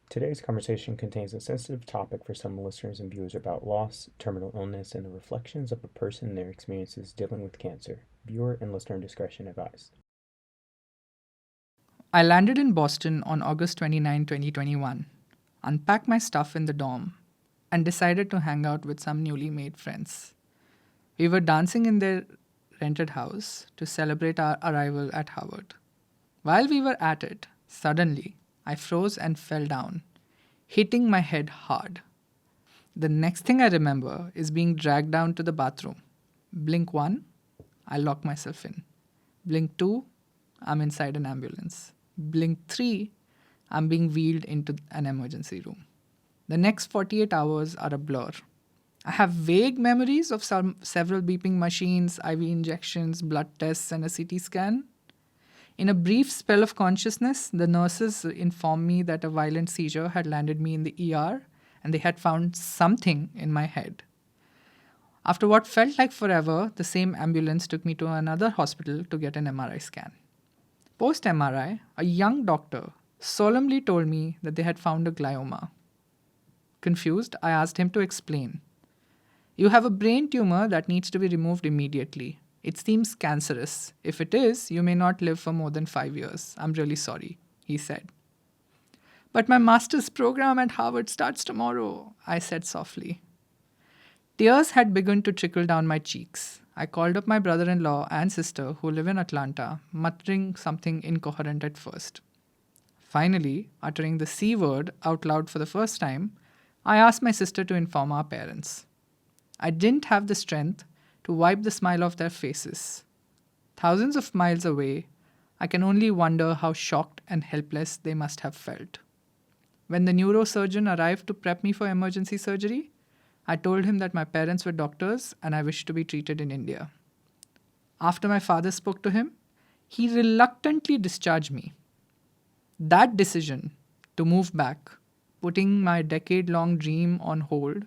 Today's conversation contains a sensitive topic for some listeners and viewers about loss, terminal illness, and the reflections of a person and their experiences dealing with cancer. Viewer and listener discretion advised. I landed in Boston on August 29, 2021, unpacked my stuff in the dorm, and decided to hang out with some newly made friends. We were dancing in their rented house to celebrate our arrival at Harvard. While we were at it, suddenly I froze and fell down, hitting my head hard. The next thing I remember is being dragged down to the bathroom. Blink one, I lock myself in. Blink two, I'm inside an ambulance. Blink three, I'm being wheeled into an emergency room. The next 48 hours are a blur. I have vague memories of several beeping machines, IV injections, blood tests, and a CT scan. In a brief spell of consciousness, the nurses informed me that a violent seizure had landed me in the ER and they had found something in my head. After what felt like forever, the same ambulance took me to another hospital to get an MRI scan. Post MRI, a young doctor solemnly told me that they had found a glioma. Confused, I asked him to explain. You have a brain tumor that needs to be removed immediately. It seems cancerous. If it is, you may not live for more than 5 years. I'm really sorry, he said. But my master's program at Harvard starts tomorrow, I said softly. Tears had begun to trickle down my cheeks. I called up my brother-in-law and sister who live in Atlanta, muttering something incoherent at first. Finally, uttering the C word out loud for the first time, I asked my sister to inform our parents. I didn't have the strength to wipe the smile off their faces. Thousands of miles away, I can only wonder how shocked and helpless they must have felt. When the neurosurgeon arrived to prep me for emergency surgery, I told him that my parents were doctors and I wished to be treated in India. After my father spoke to him, he reluctantly discharged me. That decision to move back, putting my decade-long dream on hold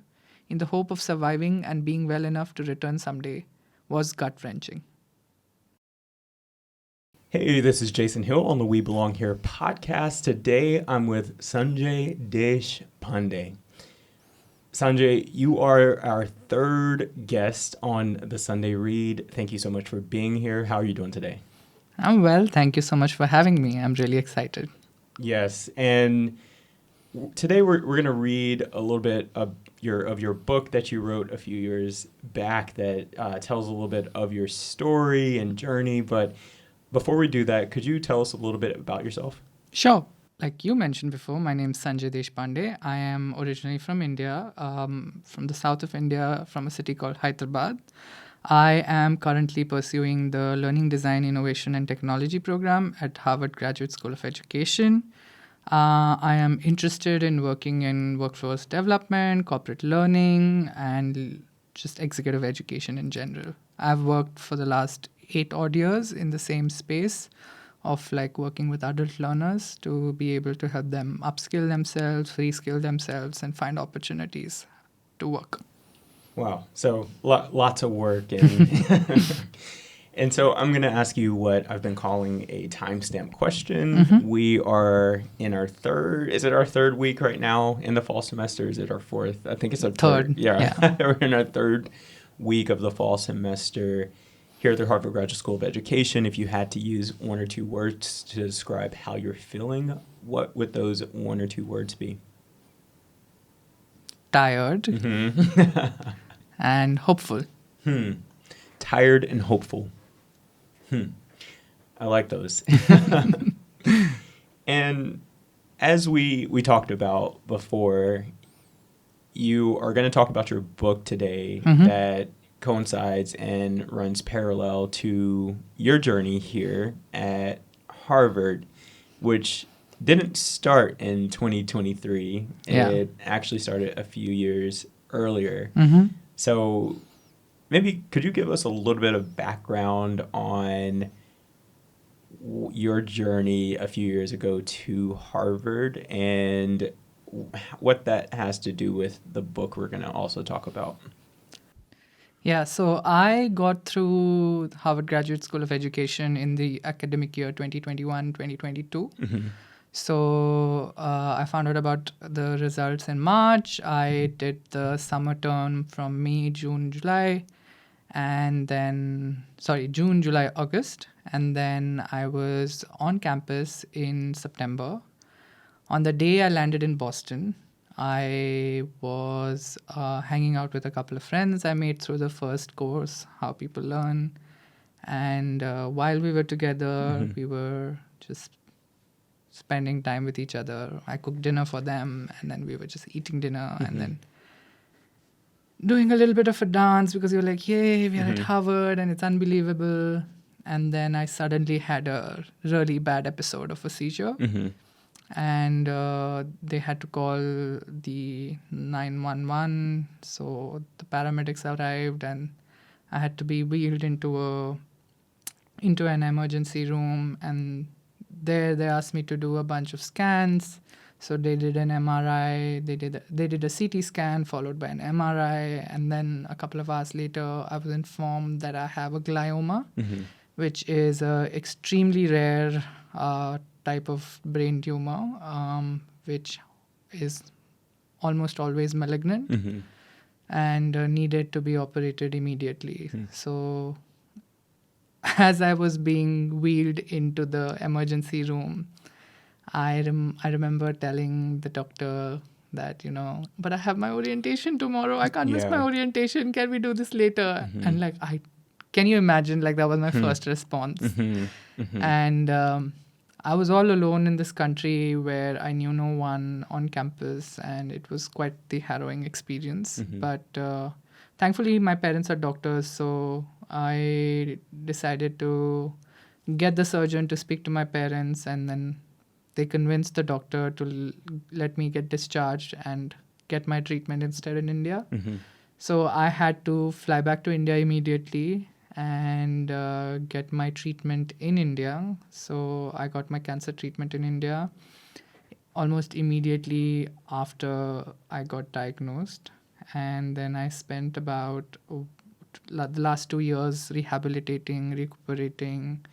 in the hope of surviving and being well enough to return someday, was gut-wrenching. Hey, this is Jason Hill on the We Belong Here podcast. Today I'm with Sanjay Deshpande. Sanjay, you are our third guest on the Sunday Read. Thank you so much for being here. How are you doing today? I'm well. Thank you so much for having me. I'm really excited. Yes, and today we're going to read a little bit of your book that you wrote a few years back that tells a little bit of your story and journey. But before we do that, could you tell us a little bit about yourself? Sure. Like you mentioned before, my name is Sanjay Deshpande. I am originally from India, from the south of India, from a city called Hyderabad. I am currently pursuing the Learning Design, Innovation and Technology program at Harvard Graduate School of Education. I am interested in working in workforce development, corporate learning, and just executive education in general. I've worked for the last 8 odd years in the same space of like working with adult learners to be able to help them upskill themselves, reskill themselves, and find opportunities to work. Wow. So lots of work. And, and so I'm going to ask you what I've been calling a timestamp question. Mm-hmm. We are in our is it our third week right now in the fall semester? Is it our fourth? I think it's our third. Yeah. We're in our third week of the fall semester here at the Harvard Graduate School of Education. If you had to use one or two words to describe how you're feeling, what would those one or two words be? Tired and hopeful. Tired and hopeful. I like those. And as we talked about before, you are going to talk about your book today that coincides and runs parallel to your journey here at Harvard, which didn't start in 2023. Yeah. It actually started a few years earlier. So maybe could you give us a little bit of background on your journey a few years ago to Harvard and what that has to do with the book we're going to also talk about? Yeah, so I got through Harvard Graduate School of Education in the academic year 2021-2022. So I found out about the results in March. I did the summer term from May, June, July, and then, sorry, June, July, August. And then I was on campus in September. On the day I landed in Boston, I was hanging out with a couple of friends I made through the first course, How People Learn. And while we were together, we were just spending time with each other. I cooked dinner for them, and then we were just eating dinner and then doing a little bit of a dance because we were like, yay, we are at Harvard and it's unbelievable. And then I suddenly had a really bad episode of a seizure. And they had to call the 911. So the paramedics arrived and I had to be wheeled into an emergency room, and there they asked me to do a bunch of scans. So they did an MRI, they did a CT scan followed by an MRI, and then a couple of hours later I was informed that I have a glioma, which is a extremely rare type of brain tumor, which is almost always malignant and needed to be operated immediately. So as I was being wheeled into the emergency room, I remember telling the doctor that, but I have my orientation tomorrow. I can't miss my orientation. Can we do this later? And can you imagine? That was my first response. And I was all alone in this country where I knew no one on campus, and it was quite the harrowing experience. But thankfully, my parents are doctors, so I decided to get the surgeon to speak to my parents, and then they convinced the doctor to let me get discharged and get my treatment instead in India. So I had to fly back to India immediately and get my treatment in India. So I got my cancer treatment in India almost immediately after I got diagnosed. And then I spent about the last 2 years rehabilitating, recuperating,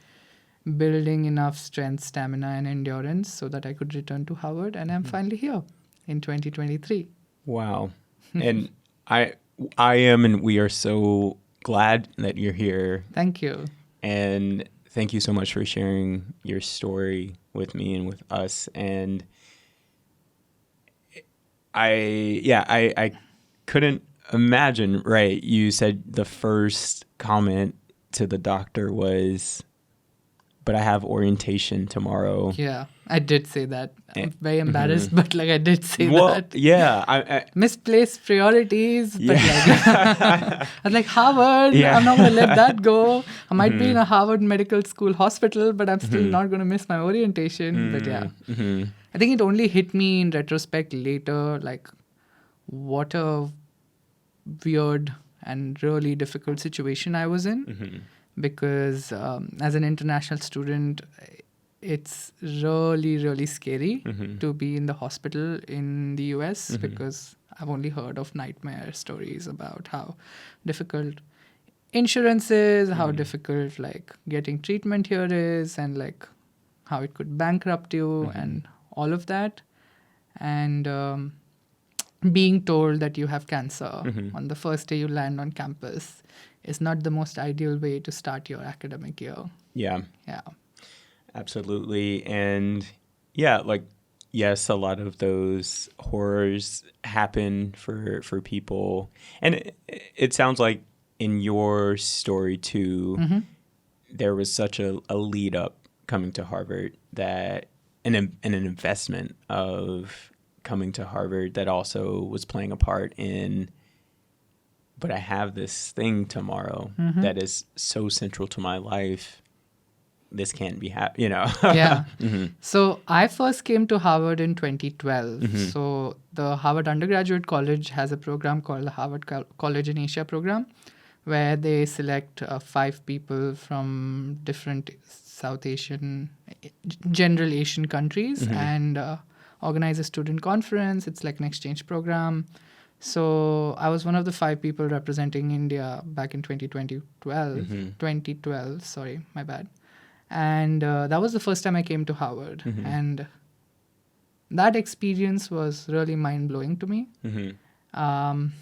building enough strength, stamina, and endurance so that I could return to Harvard. And I'm finally here in 2023. Wow. And I am, and we are so glad that you're here. Thank you. And thank you so much for sharing your story with me and with us. And I couldn't imagine, right? You said the first comment to the doctor was, but I have orientation tomorrow. Yeah, I did say that. I'm very embarrassed, but I did say that. Yeah. I misplaced priorities, but I was like, Harvard, I'm not going to let that go. I might be in a Harvard Medical School hospital, but I'm still not going to miss my orientation. But yeah, I think it only hit me in retrospect later, what a weird and really difficult situation I was in. Because as an international student, it's really, really scary to be in the hospital in the US because I've only heard of nightmare stories about how difficult insurance is, how difficult getting treatment here is, and how it could bankrupt you and all of that. And being told that you have cancer on the first day you land on campus is not the most ideal way to start your academic year. Yeah. Yeah. Absolutely. And yeah, yes, a lot of those horrors happen for people. And it sounds like in your story too, there was such a lead up coming to Harvard that an investment of coming to Harvard that also was playing a part in, but I have this thing tomorrow that is so central to my life. This can't be Yeah. So I first came to Harvard in 2012. So the Harvard Undergraduate College has a program called the Harvard College in Asia program, where they select 5 people from different South Asian, general Asian countries and organize a student conference. It's like an exchange program. So I was one of the 5 people representing India back in 2012, sorry, my bad. And that was the first time I came to Harvard. And that experience was really mind-blowing to me. Um,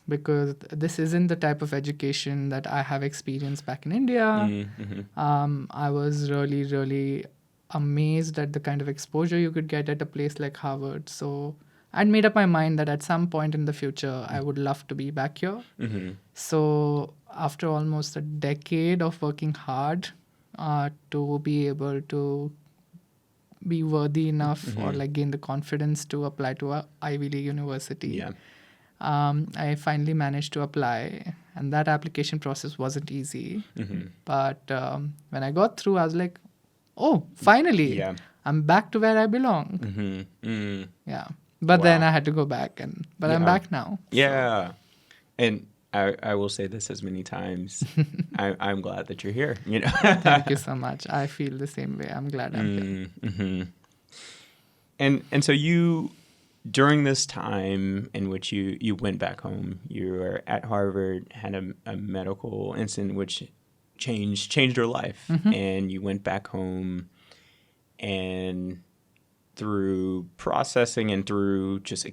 because this isn't the type of education that I have experienced back in India. I was really, really amazed at the kind of exposure you could get at a place like Harvard. So I'd made up my mind that at some point in the future, I would love to be back here. So after almost a decade of working hard to be able to be worthy enough or like gain the confidence to apply to a Ivy League university. Yeah. I finally managed to apply, and that application process wasn't easy. But when I got through, I was like, oh, finally, Yeah. I'm back to where I belong. Yeah. But then I had to go back, but I'm back now. Yeah. And I will say this as many times. I'm glad that you're here. You know. Thank you so much. I feel the same way. I'm glad I'm here. And so you, during this time in which you went back home, you were at Harvard, had a medical incident which changed your life, and you went back home, and through processing and through just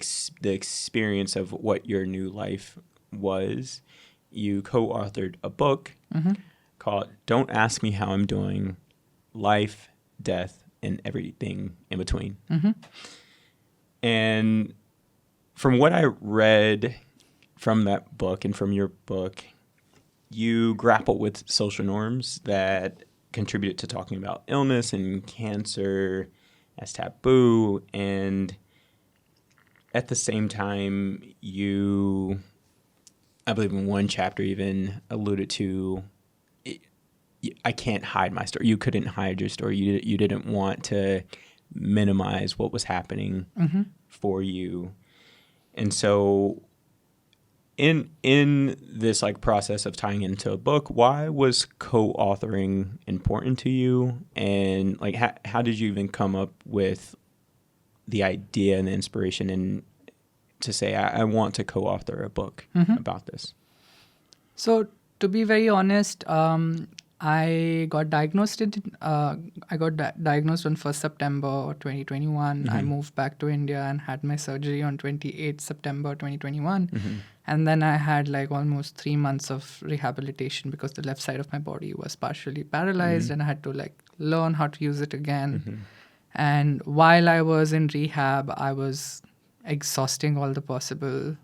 the experience of what your new life was, you co-authored a book called "Don't Ask Me How I'm Doing: Life, Death, and Everything in Between." And from what I read from that book and from your book, you grapple with social norms that contributed to talking about illness and cancer as taboo. And at the same time, you, I believe in one chapter even alluded to, I can't hide my story. You couldn't hide your story. You didn't want to minimize what was happening for you. And so in this like process of tying into a book, why was co-authoring important to you? And like how did you even come up with the idea and the inspiration and to say I want to co-author a book about this? So to be very honest, I got diagnosed on 1st September 2021. I moved back to India and had my surgery on 28th September 2021. And then I had like almost 3 months of rehabilitation because the left side of my body was partially paralyzed and I had to like learn how to use it again. And while I was in rehab, I was exhausting all the possible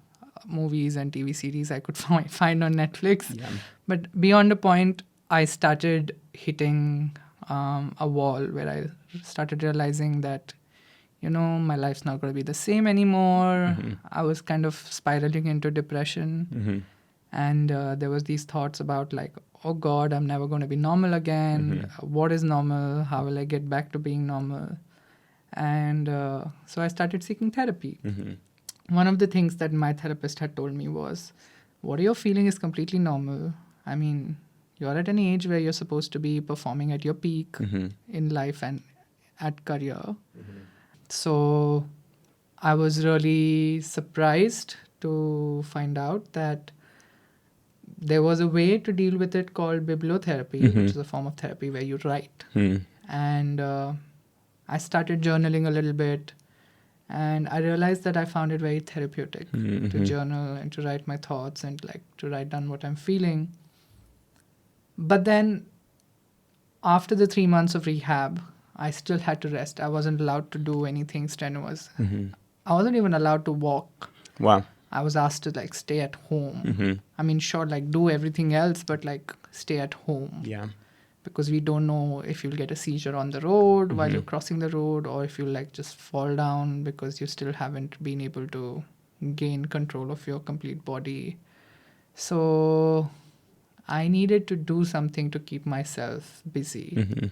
movies and TV series I could find on Netflix. But beyond a point, I started hitting a wall where I started realizing that, my life's not going to be the same anymore. I was kind of spiraling into depression. And there was these thoughts about like, oh God, I'm never going to be normal again. What is normal? How will I get back to being normal? And so I started seeking therapy. One of the things that my therapist had told me was, what you're feeling is completely normal. I mean, you're at an age where you're supposed to be performing at your peak in life and at career. So I was really surprised to find out that there was a way to deal with it called bibliotherapy, which is a form of therapy where you write. And I started journaling a little bit. And I realized that I found it very therapeutic to journal and to write my thoughts and like to write down what I'm feeling. But then after the 3 months of rehab, I still had to rest. I wasn't allowed to do anything strenuous. I wasn't even allowed to walk. Wow. I was asked to like stay at home. I mean, sure, like do everything else, but like stay at home. Yeah. Because we don't know if you'll get a seizure on the road while you're crossing the road, or if you'll like just fall down because you still haven't been able to gain control of your complete body. So I needed to do something to keep myself busy.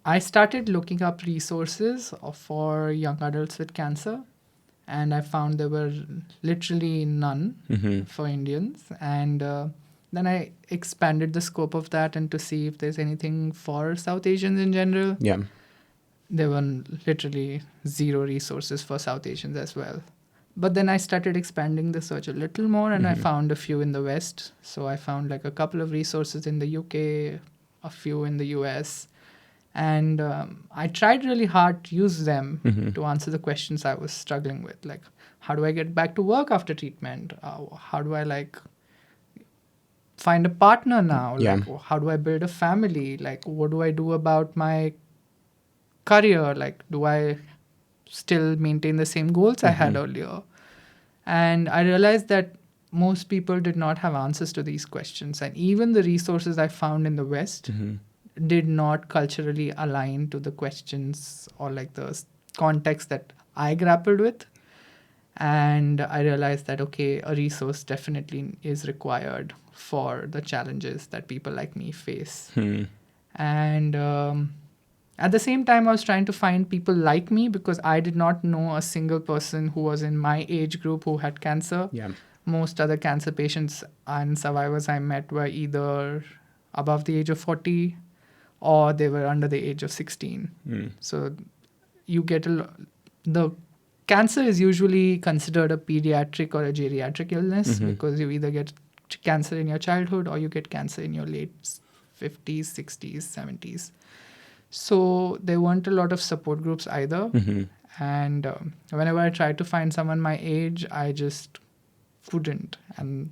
I started looking up resources for young adults with cancer, and I found there were literally none for Indians. And then I expanded the scope of that and to see if there's anything for South Asians in general. Yeah. There were literally zero resources for South Asians as well. But then I started expanding the search a little more, and I found a few in the West. So I found like a couple of resources in the UK, a few in the US. And I tried really hard to use them Mm-hmm. to answer the questions I was struggling with, like how do I get back to work after treatment, how do I like find a partner now, Yeah. like how do I build a family, like what do I do about my career, like do I still maintain the same goals I had earlier. And I realized that most people did not have answers to these questions, and even the resources I found in the West did not culturally align to the questions or like the context that I grappled with. And I realized that okay, a resource definitely is required for the challenges that people like me face. And at the same time, I was trying to find people like me because I did not know a single person who was in my age group who had cancer. Yeah. Most other cancer patients and survivors I met were either above the age of 40 or they were under the age of 16. So you get the cancer is usually considered a pediatric or a geriatric illness because you either get cancer in your childhood or you get cancer in your late 50s, 60s, 70s. So there weren't a lot of support groups either. And whenever I tried to find someone my age, I just couldn't. And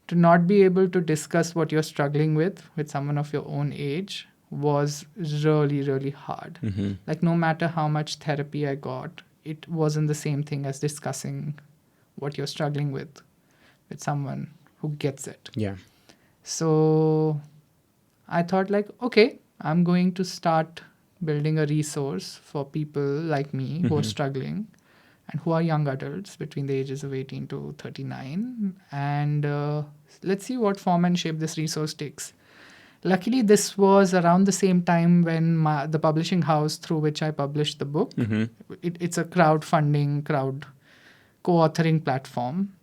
to not be able to discuss what you're struggling with someone of your own age was really, really hard. Like, no matter how much therapy I got, it wasn't the same thing as discussing what you're struggling with someone who gets it. Yeah. So I thought, like, okay, I'm going to start building a resource for people like me who are struggling and who are young adults between the ages of 18 to 39. And let's see what form and shape this resource takes. Luckily, this was around the same time when the publishing house through which I published the book, it's a crowdfunding, crowd co-authoring platform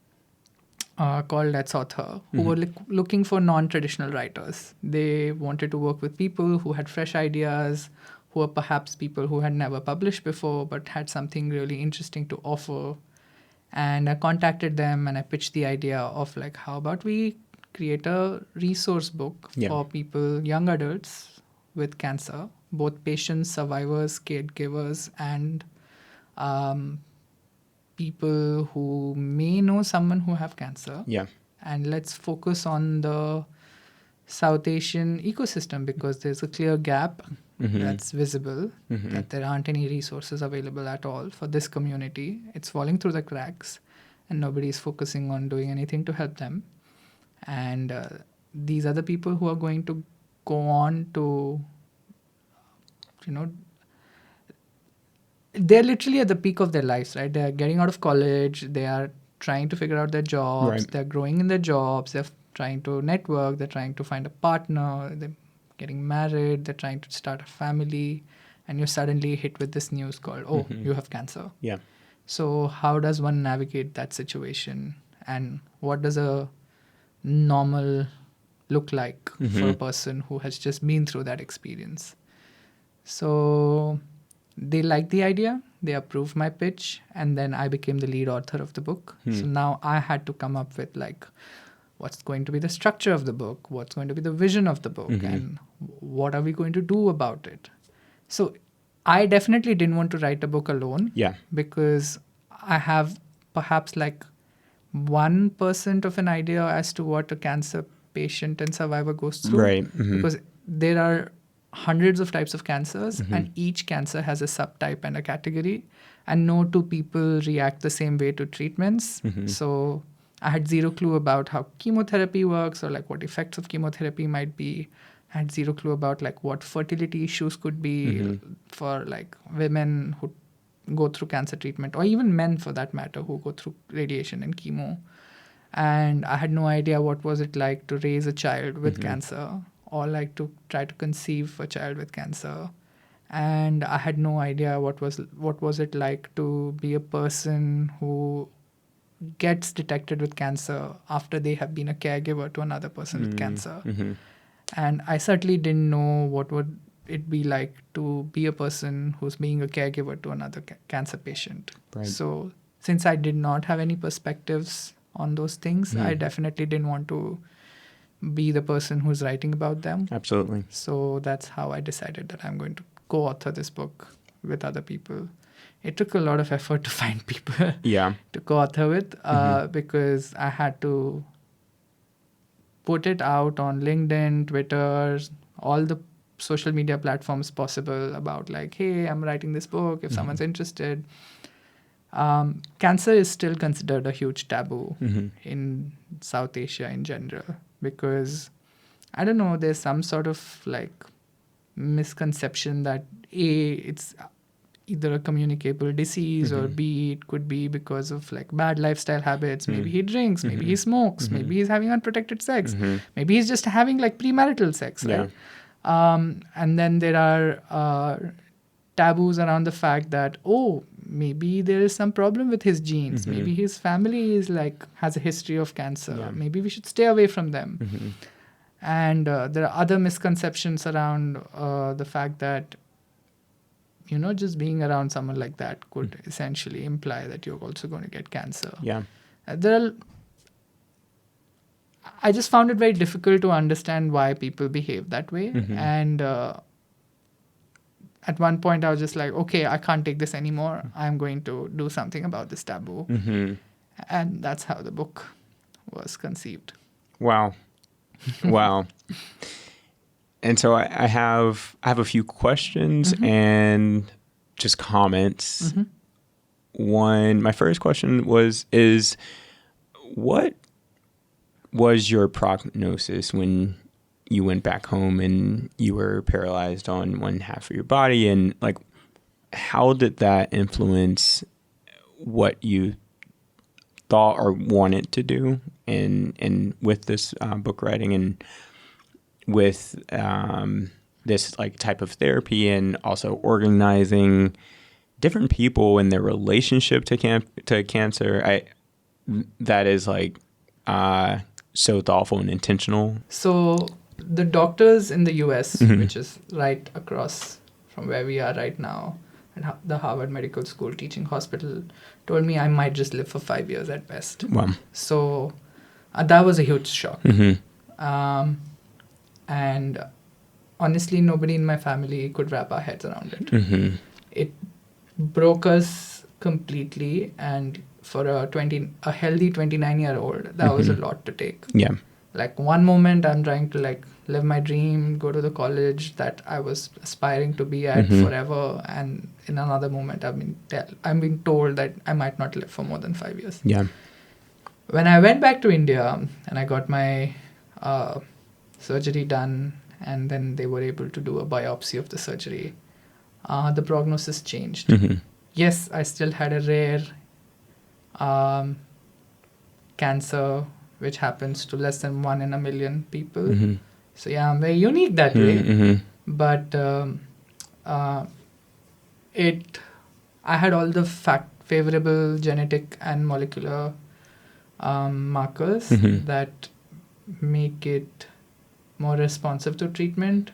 called Let's Author, who were looking for non-traditional writers. They wanted to work with people who had fresh ideas, who were perhaps people who had never published before but had something really interesting to offer. And I contacted them and I pitched the idea of like, how about we create a resource book for people, young adults with cancer, both patients, survivors, caregivers, and people who may know someone who have cancer. Yeah. And let's focus on the South Asian ecosystem because there's a clear gap that's visible, that there aren't any resources available at all for this community. It's falling through the cracks and nobody's focusing on doing anything to help them. And these are the people who are going to go on to, they're literally at the peak of their lives, right? They're getting out of college. They are trying to figure out their jobs. Right. They're growing in their jobs. They're trying to network. They're trying to find a partner. They're getting married. They're trying to start a family. And you're suddenly hit with this news called, oh, you have cancer. Yeah. So how does one navigate that situation? And what does a normal look like for a person who has just been through that experience? So they liked the idea, they approved my pitch, and then I became the lead author of the book. So now I had to come up with like, what's going to be the structure of the book, what's going to be the vision of the book, and what are we going to do about it? So I definitely didn't want to write a book alone. Yeah. Because I have perhaps like 1% of an idea as to what a cancer patient and survivor goes through. Right. Because there are hundreds of types of cancers and each cancer has a subtype and a category, and no two people react the same way to treatments. So I had zero clue about how chemotherapy works or like what effects of chemotherapy might be. I had zero clue about like what fertility issues could be for like women who go through cancer treatment, or even men for that matter who go through radiation and chemo. And I had no idea what was it like to raise a child with cancer, or like to try to conceive a child with cancer. And I had no idea what was it like to be a person who gets detected with cancer after they have been a caregiver to another person with cancer. And I certainly didn't know what would it be like to be a person who's being a caregiver to another cancer patient. Right. So since I did not have any perspectives on those things, I definitely didn't want to be the person who's writing about them. Absolutely. So that's how I decided that I'm going to co-author this book with other people. It took a lot of effort to find people Yeah. to co-author with because I had to put it out on LinkedIn, Twitter, all the social media platforms possible about like, hey, I'm writing this book if someone's interested. Cancer is still considered a huge taboo in South Asia in general because, I don't know, there's some sort of like misconception that A, it's either a communicable disease or B, it could be because of like bad lifestyle habits. Maybe he drinks, maybe he smokes, maybe he's having unprotected sex, maybe he's just having like premarital sex, right? And then there are taboos around the fact that, oh, maybe there is some problem with his genes. Maybe his family is like has a history of cancer. Yeah. Maybe we should stay away from them. And there are other misconceptions around the fact that, you know, just being around someone like that could essentially imply that you're also going to get cancer. Yeah. I just found it very difficult to understand why people behave that way. And at one point, I was just like, okay, I can't take this anymore. I'm going to do something about this taboo. And that's how the book was conceived. Wow. Wow. And so I have a few questions and just comments. My first question is what was your prognosis when you went back home and you were paralyzed on one half of your body, and like, how did that influence what you thought or wanted to do and with this book writing and with this like type of therapy, and also organizing different people in their relationship to cancer? That is like so thoughtful and intentional. So the doctors in the US, which is right across from where we are right now, at the Harvard Medical School teaching hospital, told me I might just live for 5 years at best. Wow. So that was a huge shock. And honestly, nobody in my family could wrap our heads around it. It broke us completely, and for a healthy 29-year-old, that was a lot to take. Yeah. Like one moment I'm trying to like live my dream, go to the college that I was aspiring to be at forever, and in another moment I'm being told that I might not live for more than 5 years. Yeah. When I went back to India and I got my surgery done, and then they were able to do a biopsy of the surgery, the prognosis changed. Yes, I still had a rare cancer, which happens to less than 1 in a million people. So yeah, I'm very unique that way. But I had all the favorable genetic and molecular markers that make it more responsive to treatment,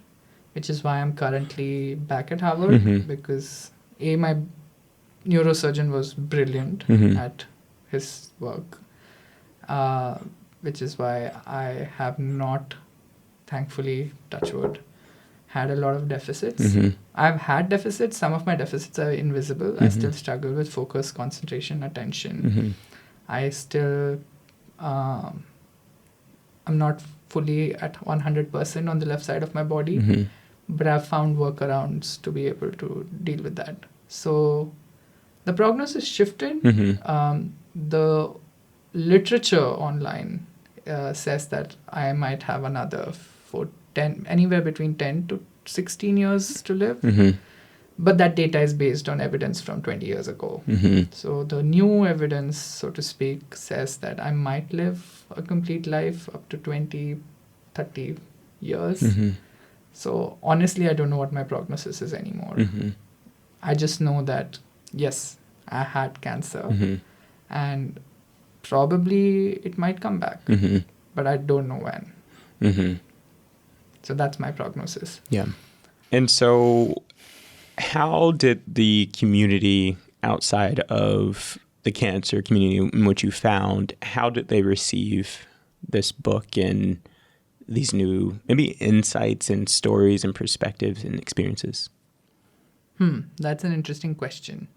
which is why I'm currently back at Harvard, because my neurosurgeon was brilliant at his work, which is why I have not, thankfully, touch wood, had a lot of deficits. I've had deficits. Some of my deficits are invisible. I still struggle with focus, concentration, attention. I still, I'm not fully at 100% on the left side of my body, but I've found workarounds to be able to deal with that. So the prognosis shifted. The literature online says that I might have another anywhere between 10 to 16 years to live. But that data is based on evidence from 20 years ago. So the new evidence, so to speak, says that I might live a complete life up to 20, 30 years. So honestly, I don't know what my prognosis is anymore. I just know that, yes, I had cancer and probably it might come back, but I don't know when. So that's my prognosis. Yeah. And so how did the community outside of the cancer community in which you found, how did they receive this book and these new maybe insights and stories and perspectives and experiences? That's an interesting question.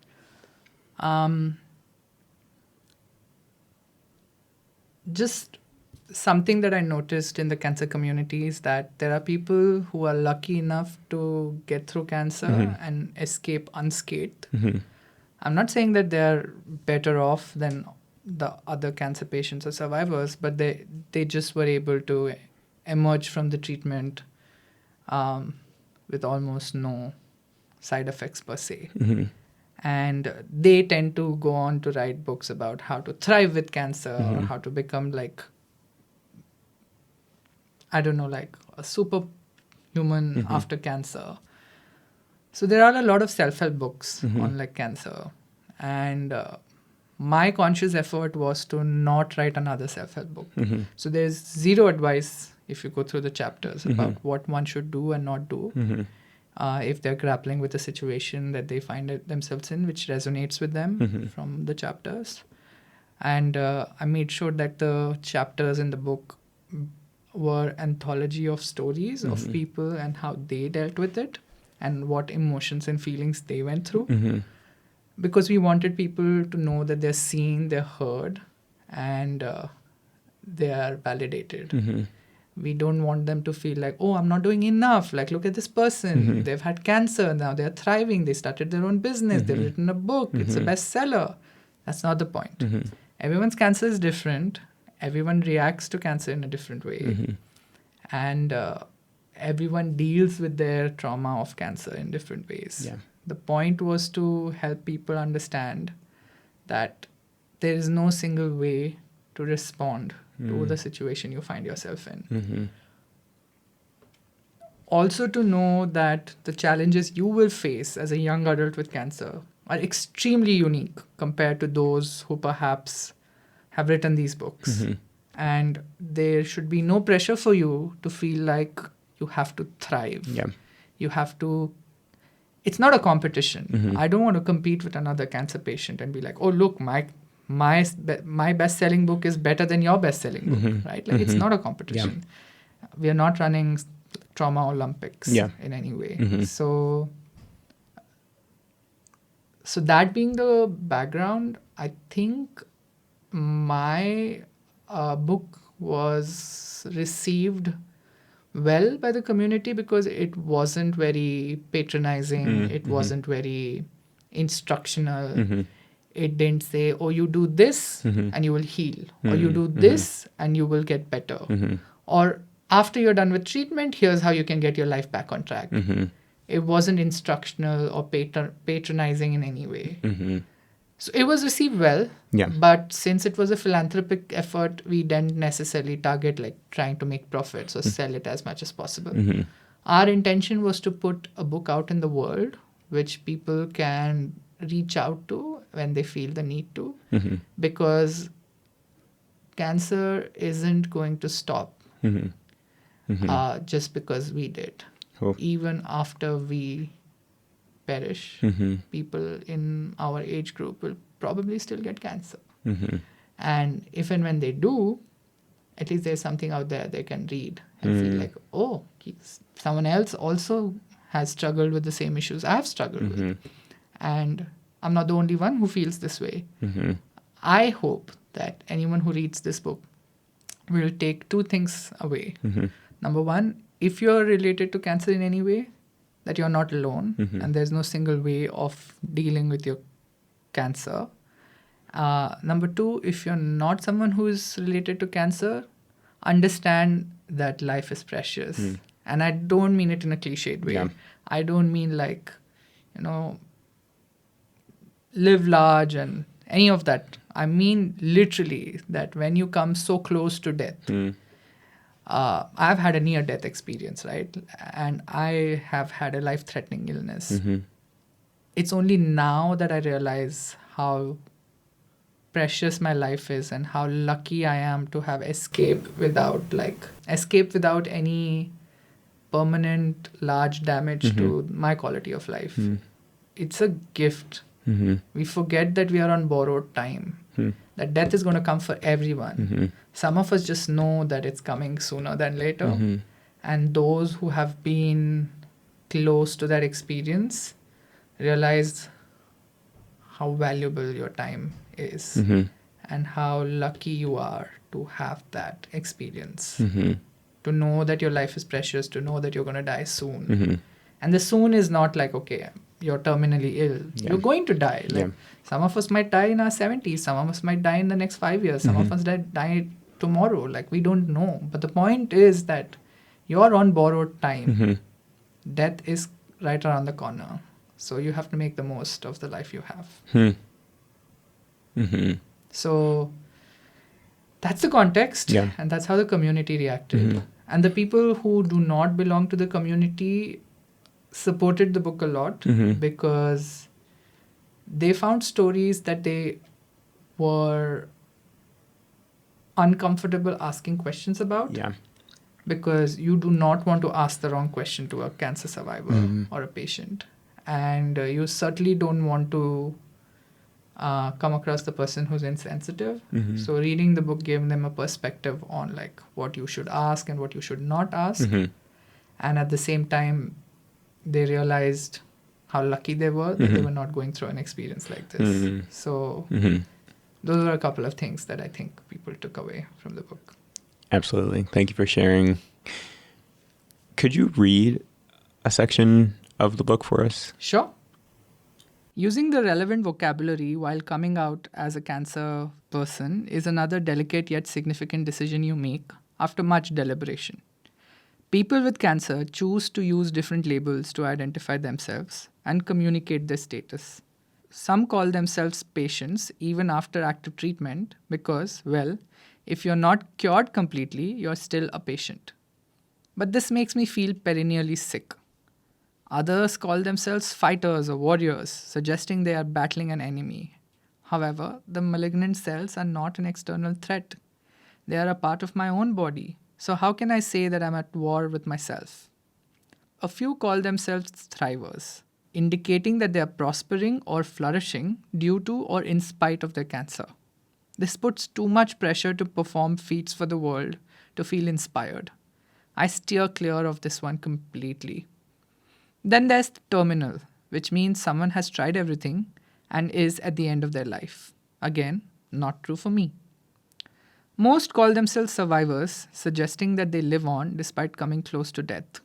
Just something that I noticed in the cancer community is that there are people who are lucky enough to get through cancer and escape unscathed. I'm not saying that they're better off than the other cancer patients or survivors, but they just were able to emerge from the treatment with almost no side effects per se. And they tend to go on to write books about how to thrive with cancer or how to become like, I don't know, like a superhuman after cancer. So there are a lot of self-help books on like cancer. And my conscious effort was to not write another self-help book. So there's zero advice if you go through the chapters about what one should do and not do. If they're grappling with a situation that they find themselves in, which resonates with them from the chapters. And I made sure that the chapters in the book were anthology of stories of people and how they dealt with it and what emotions and feelings they went through. Because we wanted people to know that they're seen, they're heard, and they are validated. We don't want them to feel like, oh, I'm not doing enough. Like, look at this person. They've had cancer. Now they're thriving. They started their own business. They've written a book. It's a bestseller. That's not the point. Everyone's cancer is different. Everyone reacts to cancer in a different way. And everyone deals with their trauma of cancer in different ways. Yeah. The point was to help people understand that there is no single way to respond to the situation you find yourself in. Also to know that the challenges you will face as a young adult with cancer are extremely unique compared to those who perhaps have written these books. And there should be no pressure for you to feel like you have to thrive. Yeah. You have to... It's not a competition. I don't want to compete with another cancer patient and be like, oh, look, my best-selling book is better than your best-selling book, right? Like, it's not a competition. Yeah. We are not running trauma Olympics in any way. So that being the background, I think my book was received well by the community because it wasn't very patronizing. It wasn't very instructional. It didn't say, oh, you do this and you will heal. Or you do this and you will get better. Or after you're done with treatment, here's how you can get your life back on track. It wasn't instructional or patronizing in any way. So it was received well. Yeah. But since it was a philanthropic effort, we didn't necessarily target like trying to make profits or sell it as much as possible. Our intention was to put a book out in the world which people can reach out to when they feel the need to, because cancer isn't going to stop just because we did. Cool. Even after we perish, people in our age group will probably still get cancer. And if and when they do, at least there's something out there they can read and feel like, oh, someone else also has struggled with the same issues I've struggled with. And I'm not the only one who feels this way. I hope that anyone who reads this book will take two things away. Number one, if you're related to cancer in any way, that you're not alone and there's no single way of dealing with your cancer. Number two, if you're not someone who is related to cancer, understand that life is precious. And I don't mean it in a cliched way. Yeah. I don't mean like, live large and any of that. I mean literally that when you come so close to death, I've had a near-death experience, right? And I have had a life-threatening illness. It's only now that I realize how precious my life is and how lucky I am to have escaped without any permanent large damage to my quality of life. It's a gift. We forget that we are on borrowed time. that death is going to come for everyone. Some of us just know that it's coming sooner than later. And those who have been close to that experience realize how valuable your time is and how lucky you are to have that experience. To know that your life is precious, to know that you're going to die soon. And the soon is not like, okay, you're terminally ill. Yeah. You're going to die. Like, some of us might die in our 70s. Some of us might die in the next 5 years. Some of us die tomorrow. Like, we don't know. But the point is that you're on borrowed time. Death is right around the corner. So you have to make the most of the life you have. So that's the context. Yeah. And that's how the community reacted. And the people who do not belong to the community supported the book a lot because they found stories that they were uncomfortable asking questions about. Yeah. Because you do not want to ask the wrong question to a cancer survivor or a patient. And you certainly don't want to come across the person who's insensitive. So reading the book gave them a perspective on like what you should ask and what you should not ask. And at the same time, they realized how lucky they were that they were not going through an experience like this. So those are a couple of things that I think people took away from the book. Absolutely. Thank you for sharing. Could you read a section of the book for us? Sure. Using the relevant vocabulary while coming out as a cancer person is another delicate yet significant decision you make after much deliberation. People with cancer choose to use different labels to identify themselves and communicate their status. Some call themselves patients even after active treatment because, well, if you're not cured completely, you're still a patient. But this makes me feel perennially sick. Others call themselves fighters or warriors, suggesting they are battling an enemy. However, the malignant cells are not an external threat. They are a part of my own body. So how can I say that I'm at war with myself? A few call themselves thrivers, indicating that they are prospering or flourishing due to or in spite of their cancer. This puts too much pressure to perform feats for the world to feel inspired. I steer clear of this one completely. Then there's the terminal, which means someone has tried everything and is at the end of their life. Again, not true for me. Most call themselves survivors, suggesting that they live on despite coming close to death.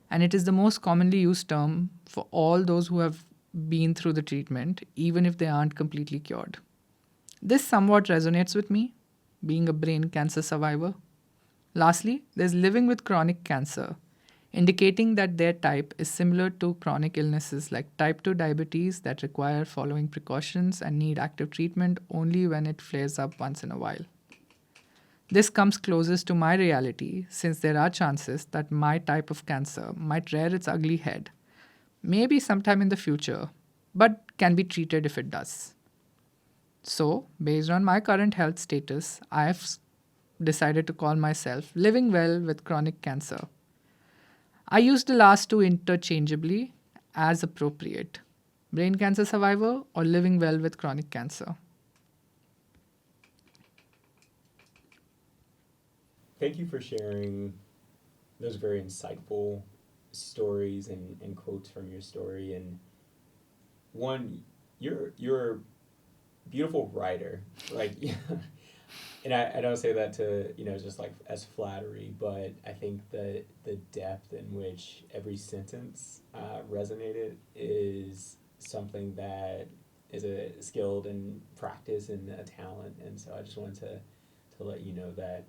And it is the most commonly used term for all those who have been through the treatment, even if they aren't completely cured. This somewhat resonates with me, being a brain cancer survivor. Lastly, there's living with chronic cancer, indicating that their type is similar to chronic illnesses like type 2 diabetes that require following precautions and need active treatment only when it flares up once in a while. This comes closest to my reality since there are chances that my type of cancer might rear its ugly head, maybe sometime in the future, but can be treated if it does. So, based on my current health status, I have decided to call myself living well with chronic cancer. I use the last two interchangeably as appropriate. Brain cancer survivor or living well with chronic cancer. Thank you for sharing those very insightful stories and quotes from your story. And one, you're a beautiful writer. Like, and I don't say that to, just like as flattery, but I think that the depth in which every sentence resonated is something that is a skilled and practice and a talent. And so I just wanted to let you know that.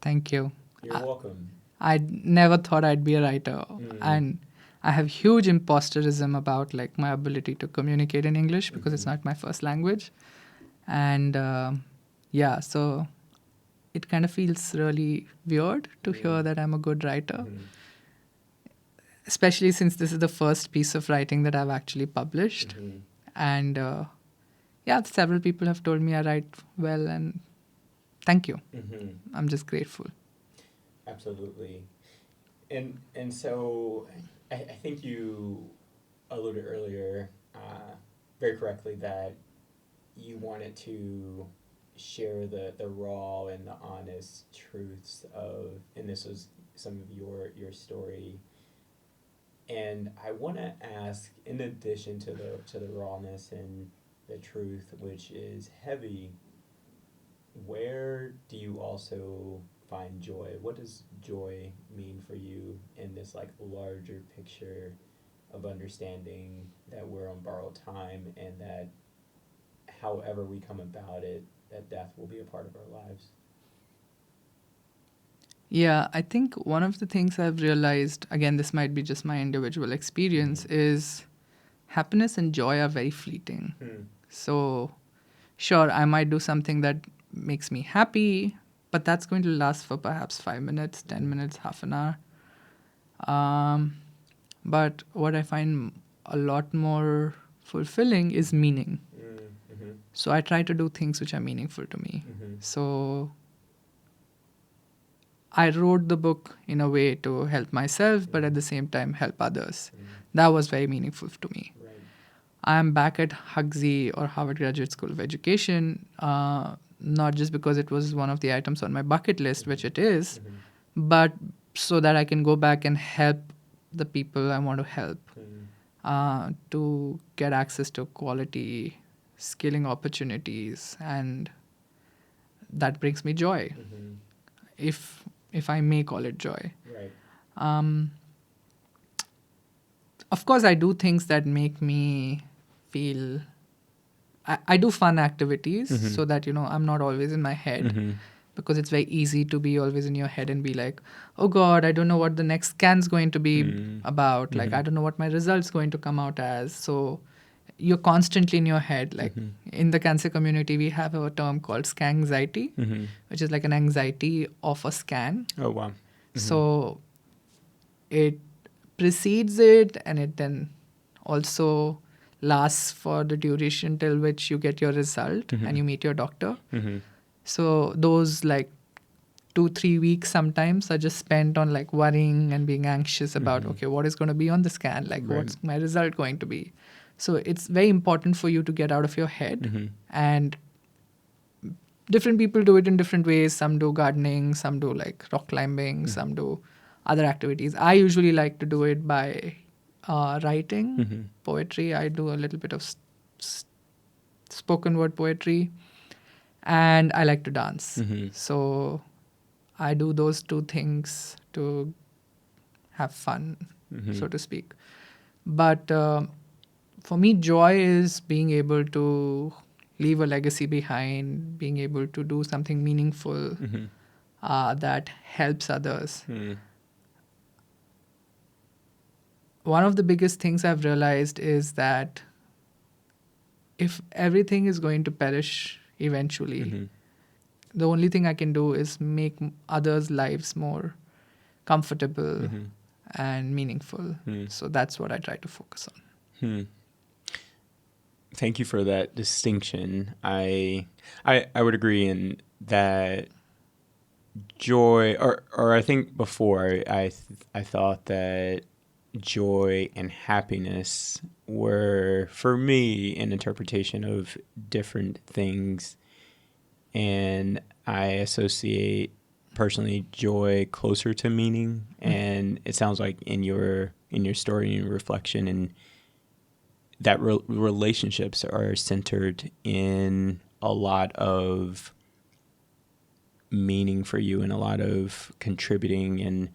Thank you. You're welcome. I never thought I'd be a writer. And I have huge imposterism about like my ability to communicate in English because it's not my first language. And so it kind of feels really weird to hear that I'm a good writer, especially since this is the first piece of writing that I've actually published. And several people have told me I write well, and thank you. I'm just grateful. Absolutely. And so I think you alluded earlier very correctly that you wanted to share the raw and the honest truths of, and this was some of your story. And I want to ask, in addition to the rawness and the truth, which is heavy, where do you also find joy? What does joy mean for you in this like larger picture of understanding that we're on borrowed time and that however we come about it, that death will be a part of our lives? Yeah, I think one of the things I've realized, again, this might be just my individual experience, is happiness and joy are very fleeting. So, sure, I might do something that makes me happy, but that's going to last for perhaps 5 minutes, 10 minutes, half an hour. But what I find a lot more fulfilling is meaning. Mm-hmm. So I try to do things which are meaningful to me. Mm-hmm. So I wrote the book in a way to help myself, but at the same time help others. That was very meaningful to me. Right. I am back at Huxley or Harvard Graduate School of Education, not just because it was one of the items on my bucket list, which it is, but so that I can go back and help the people I want to help to get access to quality skilling opportunities, and that brings me joy. If I may call it joy. Right. Of course, I do things that make me feel. I do fun activities so that I'm not always in my head, because it's very easy to be always in your head and be like, oh God, I don't know what the next scan's going to be about. Like, I don't know what my result's going to come out as. So you're constantly in your head. Like in the cancer community, we have a term called scan anxiety, which is like an anxiety of a scan. Oh, wow. So it precedes it, and it then also lasts for the duration till which you get your result and you meet your doctor. So those like 2-3 weeks sometimes are just spent on like worrying and being anxious about, okay, what is going to be on the scan? Like, what's my result going to be? So it's very important for you to get out of your head. And different people do it in different ways. Some do gardening, some do like rock climbing, some do other activities. I usually like to do it by writing poetry. I do a little bit of spoken word poetry, and I like to dance. So I do those two things to have fun, so to speak. But for me, joy is being able to leave a legacy behind, being able to do something meaningful that helps others. One of the biggest things I've realized is that if everything is going to perish eventually, the only thing I can do is make others' lives more comfortable and meaningful. So that's what I try to focus on. Thank you for that distinction. I would agree in that joy, or I think before I thought that joy and happiness were, for me, an interpretation of different things, and I associate personally joy closer to meaning. And it sounds like in your story and your reflection, and that relationships are centered in a lot of meaning for you and a lot of contributing, and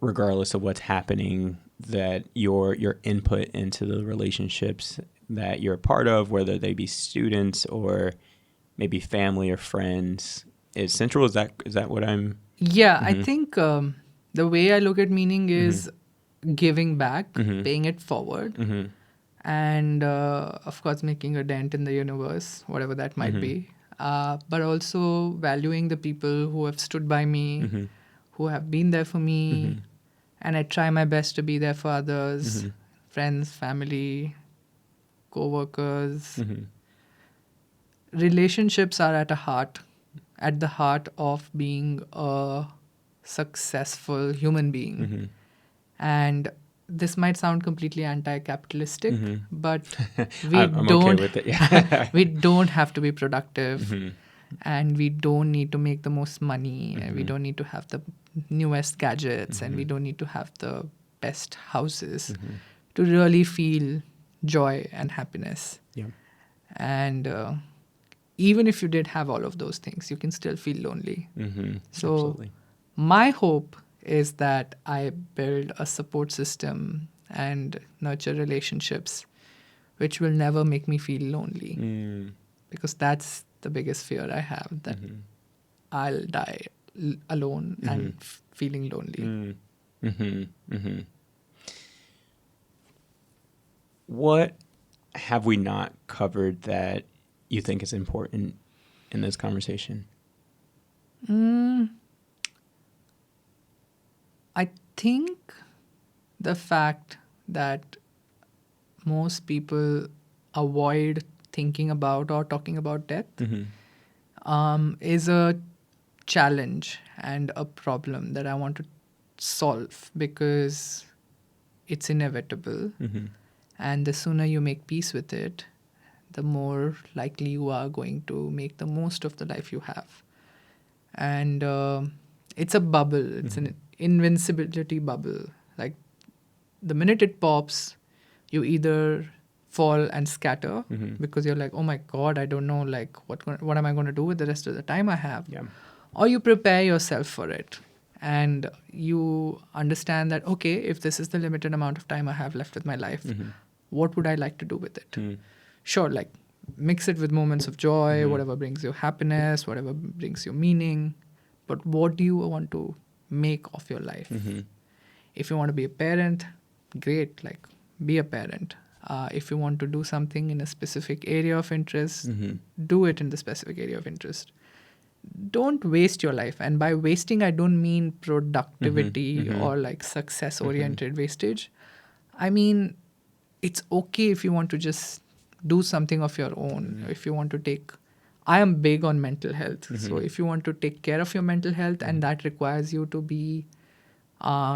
regardless of what's happening, that your input into the relationships that you're a part of, whether they be students or maybe family or friends, is central. Is that what I'm? Yeah, I think the way I look at meaning is giving back, paying it forward, and of course making a dent in the universe, whatever that might be. But also valuing the people who have stood by me, who have been there for me, and I try my best to be there for others, friends, family, co-workers. Relationships are at the heart of being a successful human being. And this might sound completely anti-capitalistic, but I'm okay with it. Yeah. we don't have to be productive, and we don't need to make the most money, and we don't need to have the newest gadgets, and we don't need to have the best houses to really feel joy and happiness. Yeah. And even if you did have all of those things, you can still feel lonely. So Absolutely. my hope is that I build a support system and nurture relationships which will never make me feel lonely. Because that's the biggest fear I have, that I'll die alone and feeling lonely. What have we not covered that you think is important in this conversation? I think the fact that most people avoid thinking about or talking about death is a challenge and a problem that I want to solve, because it's inevitable. And the sooner you make peace with it, the more likely you are going to make the most of the life you have. And it's a bubble. It's an invincibility bubble. Like, the minute it pops, you either fall and scatter because you're like, oh my God, I don't know, like, what am I going to do with the rest of the time I have? Yeah. Or you prepare yourself for it. And you understand that, okay, if this is the limited amount of time I have left with my life, what would I like to do with it? Sure, like, mix it with moments of joy, whatever brings you happiness, whatever brings you meaning. But what do you want to make of your life? If you want to be a parent, great, like, be a parent. If you want to do something in a specific area of interest, do it in the specific area of interest. Don't waste your life. And by wasting, I don't mean productivity or like success-oriented wastage. I mean, it's okay if you want to just do something of your own. If you want to I am big on mental health. So if you want to take care of your mental health and that requires you to be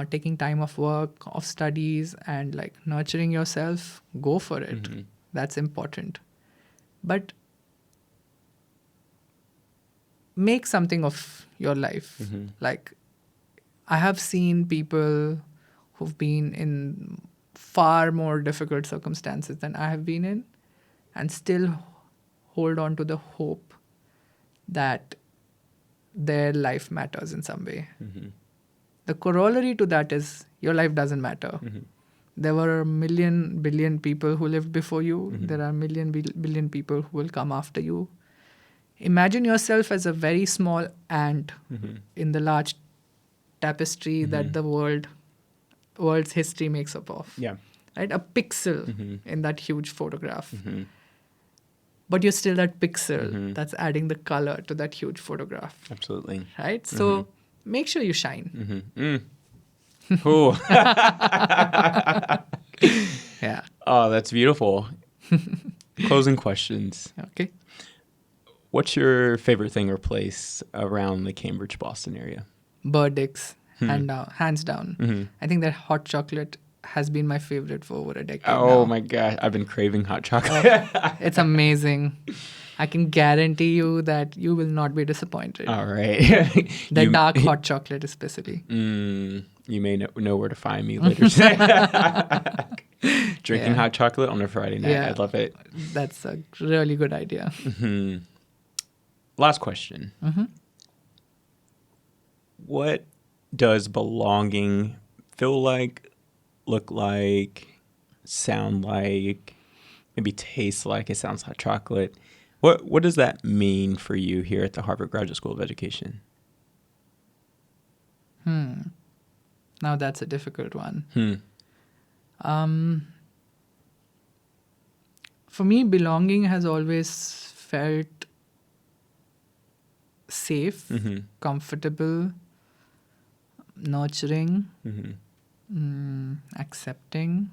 taking time off work, of studies, and like nurturing yourself, go for it. That's important. But make something of your life. Like, I have seen people who've been in far more difficult circumstances than I have been in and still hold on to the hope that their life matters in some way. The corollary to that is your life doesn't matter. There were a million billion people who lived before you. There are a million billion people who will come after you. Imagine yourself as a very small ant in the large tapestry that the world's history makes up of. Yeah. Right? A pixel in that huge photograph. But you're still that pixel that's adding the color to that huge photograph. Absolutely. Right? So make sure you shine. Cool. Yeah. Oh, that's beautiful. Closing questions. Okay. What's your favorite thing or place around the Cambridge, Boston area? Burdicks, hands down. I think that hot chocolate has been my favorite for over a decade Oh now. my gosh, I've been craving hot chocolate. It's amazing. I can guarantee you that you will not be disappointed. All right. The dark hot chocolate especially. You may know where to find me later today. Drinking hot chocolate on a Friday night. Yeah. I love it. That's a really good idea. Last question. What does belonging feel like, look like, sound like, maybe taste like? It sounds like chocolate. What does that mean for you here at the Harvard Graduate School of Education? Now that's a difficult one. For me, belonging has always felt safe, comfortable, nurturing, accepting.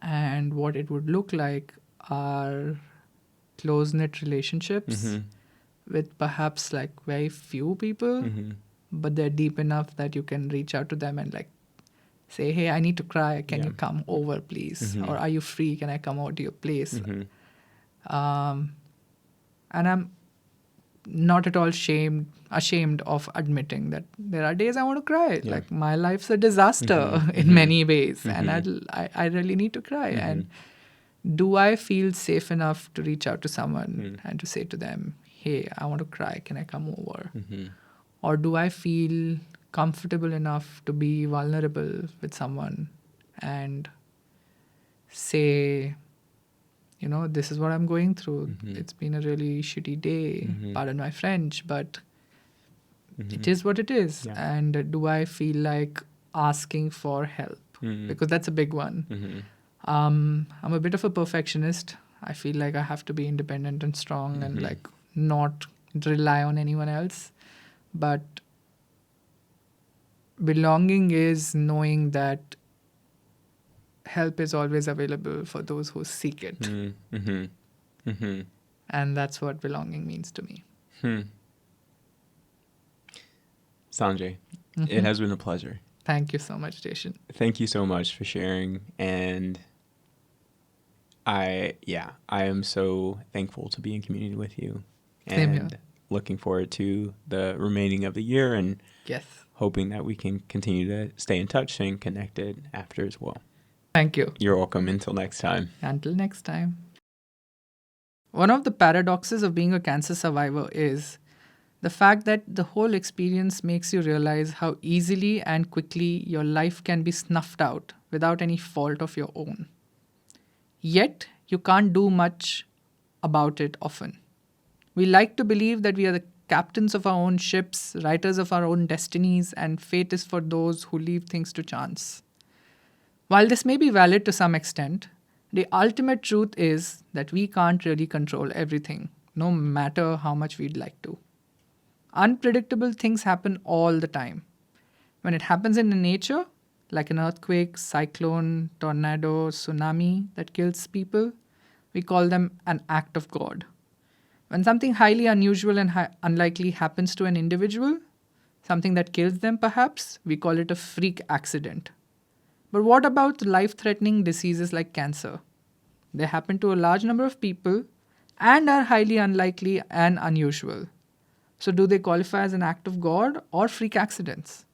And what it would look like are close-knit relationships with perhaps like very few people, but they're deep enough that you can reach out to them and like say, hey, I need to cry. Can Yeah. you come over, please? Or are you free? Can I come over to your place? And I'm not at all ashamed of admitting that there are days I want to cry. Yeah. Like my life's a disaster in many ways, and I really need to cry. And do I feel safe enough to reach out to someone and to say to them, hey, I want to cry. Can I come over? Or do I feel comfortable enough to be vulnerable with someone and say, this is what I'm going through. It's been a really shitty day. Pardon my French, but it is what it is. Yeah. And do I feel like asking for help? Because that's a big one. I'm a bit of a perfectionist. I feel like I have to be independent and strong and like not rely on anyone else. But belonging is knowing that help is always available for those who seek it. And that's what belonging means to me. Sanjay, it has been a pleasure. Thank you so much, Deshan. Thank you so much for sharing. And I am so thankful to be in community with you. Same here. And looking forward to the remaining of the year and Yes. hoping that we can continue to stay in touch and connected after as well. Thank you. You're welcome. Until next time. Until next time. One of the paradoxes of being a cancer survivor is the fact that the whole experience makes you realize how easily and quickly your life can be snuffed out without any fault of your own. Yet, you can't do much about it often. We like to believe that we are the captains of our own ships, writers of our own destinies, and fate is for those who leave things to chance. While this may be valid to some extent, the ultimate truth is that we can't really control everything, no matter how much we'd like to. Unpredictable things happen all the time. When it happens in nature, like an earthquake, cyclone, tornado, tsunami that kills people, we call them an act of God. When something highly unusual and unlikely happens to an individual, something that kills them perhaps, we call it a freak accident. But what about life-threatening diseases like cancer? They happen to a large number of people and are highly unlikely and unusual. So do they qualify as an act of God or freak accidents?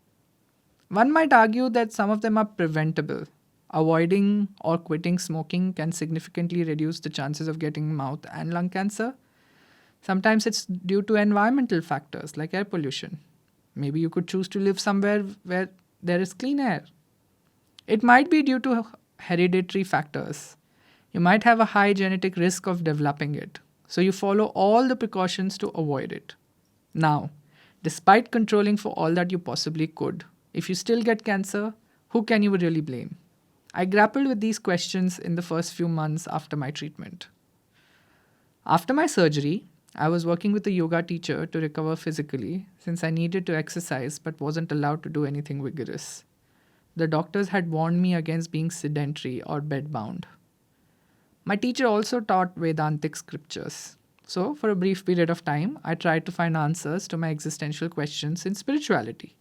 One might argue that some of them are preventable. Avoiding or quitting smoking can significantly reduce the chances of getting mouth and lung cancer. Sometimes it's due to environmental factors like air pollution. Maybe you could choose to live somewhere where there is clean air. It might be due to hereditary factors. You might have a high genetic risk of developing it, so you follow all the precautions to avoid it. Now, despite controlling for all that you possibly could, if you still get cancer, who can you really blame? I grappled with these questions in the first few months after my treatment. After my surgery, I was working with a yoga teacher to recover physically since I needed to exercise but wasn't allowed to do anything vigorous. The doctors had warned me against being sedentary or bedbound. My teacher also taught Vedantic scriptures. So, for a brief period of time, I tried to find answers to my existential questions in spirituality.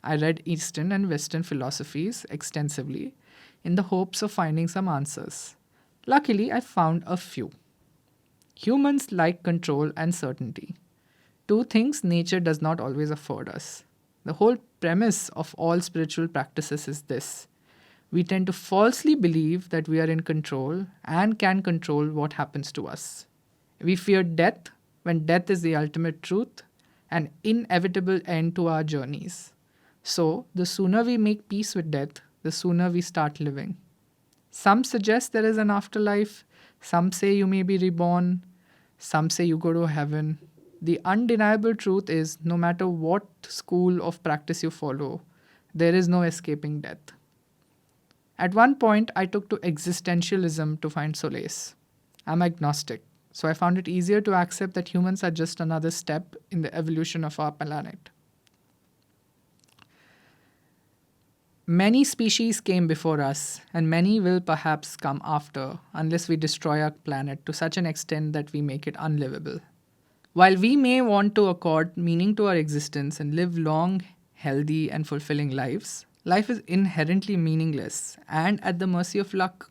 I read Eastern and Western philosophies extensively in the hopes of finding some answers. Luckily, I found a few. Humans like control and certainty. Two things nature does not always afford us. The whole premise of all spiritual practices is this. We tend to falsely believe that we are in control and can control what happens to us. We fear death when death is the ultimate truth, an inevitable end to our journeys. So, the sooner we make peace with death, the sooner we start living. Some suggest there is an afterlife, some say you may be reborn, some say you go to heaven. The undeniable truth is, no matter what school of practice you follow, there is no escaping death. At one point, I took to existentialism to find solace. I'm agnostic, so I found it easier to accept that humans are just another step in the evolution of our planet. Many species came before us, and many will perhaps come after, unless we destroy our planet to such an extent that we make it unlivable. While we may want to accord meaning to our existence and live long, healthy, and fulfilling lives, Life is inherently meaningless and at the mercy of luck.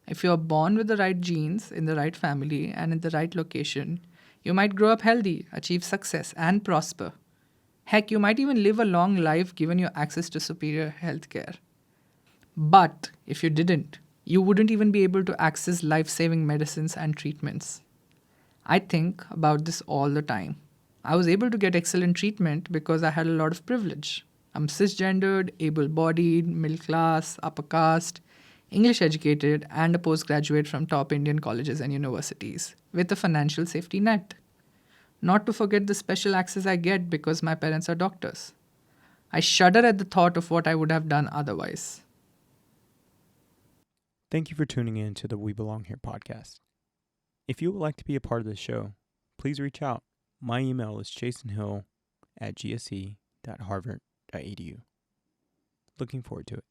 If you are born with the right genes, in the right family, and in the right location, you might grow up healthy, achieve success, and prosper. Heck, you might even live a long life given your access to superior healthcare. But if you didn't, you wouldn't even be able to access life saving medicines and treatments. I think about this all the time. I was able to get excellent treatment because I had a lot of privilege. I'm cisgendered, able bodied, middle class, upper caste, English educated, and a postgraduate from top Indian colleges and universities with a financial safety net. Not to forget the special access I get because my parents are doctors. I shudder at the thought of what I would have done otherwise. Thank you for tuning in to the We Belong Here podcast. If you would like to be a part of the show, please reach out. My email is jasonhill@gsc.harvard.edu. Looking forward to it.